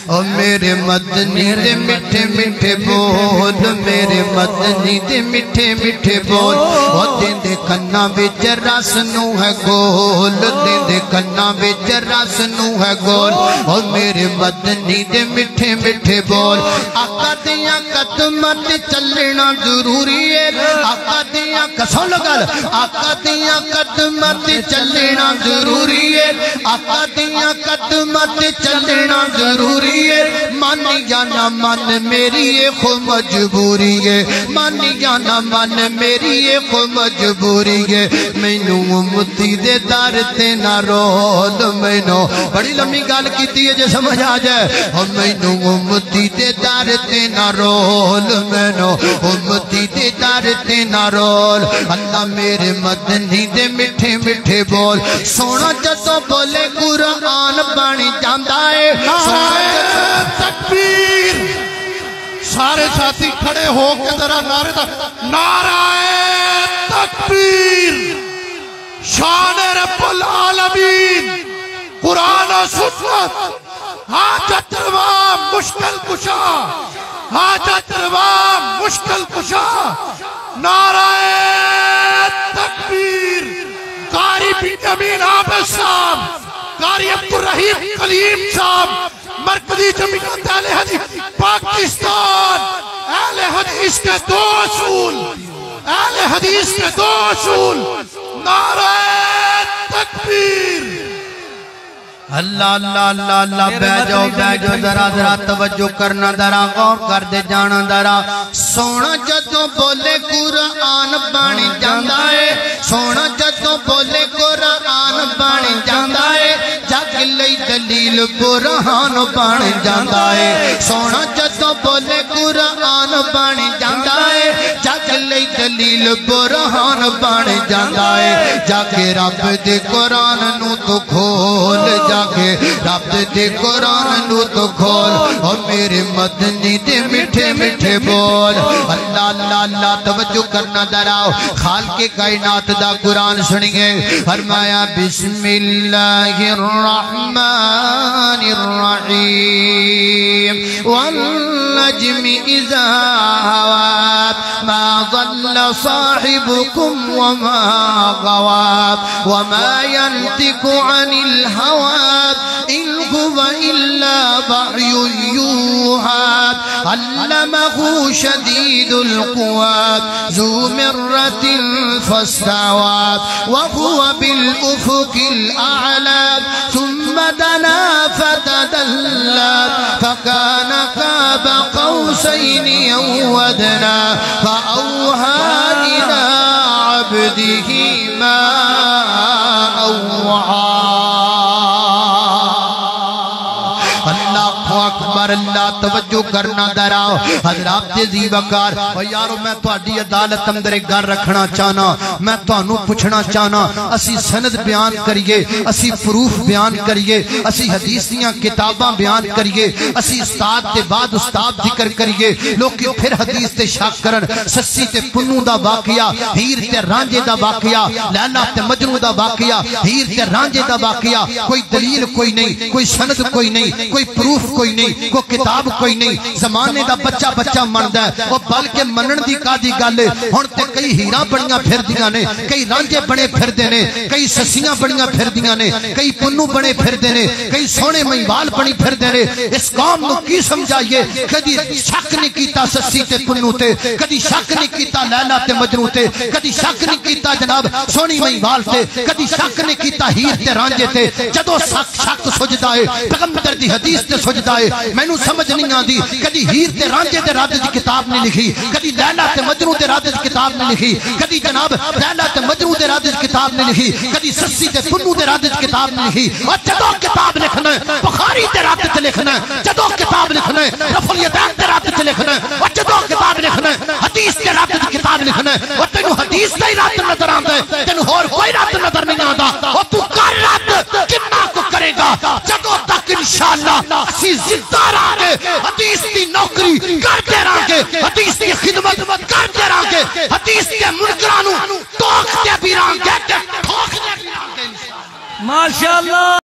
او میرے مدنی دے مٹھے مٹھے بول میرے مدنی دے مٹھے مٹھے بول او دین دے کنا وچ رس نو ہے گول دین دے کنا وچ رس نو ہے گول او میرے مدنی دے مٹھے مٹھے بول آقا دیاں قدماں تے چلنا ضروری ہے آقا دیاں کسوں لگل آقا دیاں قدماں تے چلنا ضروری ہے آقا دیاں قدماں تے چلنا ضروری ہے مانی یا نہ من میری یہ خو مجبوری ہے مانی یا نہ من میری یہ خو مجبوری ہے میں نو امتی دے دار تے نہ رول میں نو بڑی لمبی گال کیتی ہے جو سمجھ آ جائے میں نو امتی دے دار تے نہ رول میں نو امتی دے دار تے نہ رول اللہ میرے مدنی دے مٹھے مٹھے بول سونا جدو بولے قرآن بانی جاندہ ہے تکبیر سارے ساتھی کھڑے ہو کے ذرا نعرہ تکبیر شان رب العالمین قرآن و سنت حاجت روا مشکل کشا حاجت روا مشکل کشا نعرہ تکبیر قاری بنیامین عابد صاحب قاری عبدالرحیم کلیم صاحب مرکزی جمعیت اہل حدیث پاکستان اہل حدیث کے دو اصول اہل حدیث کے دو اصول نعرہ تکبیر اللہ اللہ اللہ اللہ بہ جاؤ ذرا توجہ کرنا ذرا غور کر دے جانا ذرا سونا جدوں بولے قرآن بانی جاندا ہے سونا جدوں بولے قرآن بانی جاندا ہے جگ لئی دلیل برہان بانی جاندا ہے سونا جدوں بولے قرآن بانی جاندا ہے جگ لئی دلیل برہان بن جاندا ہے جا کے رب دے قرآن نو تو کھول جا کے رب دے قرآن نو تو کھول اور میرے مدنی دے میٹھے میٹھے بول اللہ اللہ اللہ توجہ کرنا دراؤ خالق کائنات دا قرآن سنیے فرمایا بسم اللہ الرحمن الرحیم والنجم اذا هوى ما ضل صاحبكم وما غوى وما ينطق عن الهوى إن هو إلا وحي يوحى علمه شديد القوى ذو مرة فاستوى وهو بالأفق الأعلى ثم دنا فتدلى فكان قاب قوسين أو أدنى فأوحى إلى عبده ما أوحى اکبر اللہ توجہ کرنا دراؤ حضرات جی وقار اور یارو میں تو اڈی عدالت اندر ایک گھر رکھنا چاہنا میں تو انہوں پوچھنا چاہنا اسی سند بیان کریے اسی پروف بیان کریے اسی حدیثیاں کتاباں بیان کریے اسی استاد تے بعد استاد ذکر کریے لوگ پھر حدیث تے شاک کرن سسی تے پنو دا واقعہ ہیر تے رانجے دا واقعہ لیلا تے مجنو دا واقعہ ہیر تے رانجے دا واقعہ کوئی دلیل کوئی نہیں کوئی سند کوئی نہیں کوئی پروف کوئی نہیں کوئی کتاب کوئی نہیں زمانے دا بچہ بچہ مندہ ہے وہ بلکہ منن دی کا دی گالے ہون تے کئی ہیرہ بڑیاں پھر دیاں نے کئی رانجے بڑے پھر دینے کئی سسیاں بڑیاں پھر دیاں نے کئی پنو بڑے پھر دینے کئی سونے مہیوال بڑی پھر دینے اس قوم نو کی سمجھائیے کدی شک نہیں کیتا سسی تے پنو تے کدی شک نہیں کیتا لیلا تے مجنو تے کدی شک نہیں کیتا جناب سونی مہیوال تے کدی شک نہیں کیتا ہیر تے رانجے تے جدو شک سجدہ ہے پیغمبر دی حدیث تے سجدہ ہے میں نو سمجھ نہیں آن دی کدی ہیر تے رانجے تے رادے دی کتاب نہیں لکھی کدی لیلا تے مجنو تے رادے دی کتاب نہیں لکھی کدی جناب لیلا تے مجنو تے رادے دی کتاب نہیں لکھی کدی سسی تے پنو تے رادے دی کتاب نہیں لکھی اور جدو کتاب لکھنا ہے بخاری تے رادے تے لکھنا ہے جدو کتاب لکھنا ہے رفع الیدین تے رادے تے لکھنا ہے اور جدو کتاب لکھنا ہے حدیث تے رادے دی کتاب لکھنا ہے اور تینو حدیث تے رات نظر آندا ہے تینو اور کوئی رات نظر نہیں آندا اور تو کر رات کنا کو کرے گا جدو تک انشاءاللہ اسی زندہ رہاں گے حدیث دی نوکری کرتے رہاں گے حدیث دی خدمت کرتے رہاں گے حدیث کے منکرانو ٹوکتے بھی رہاں گے ٹھوکتے بھی رہاں گے ماشاءاللہ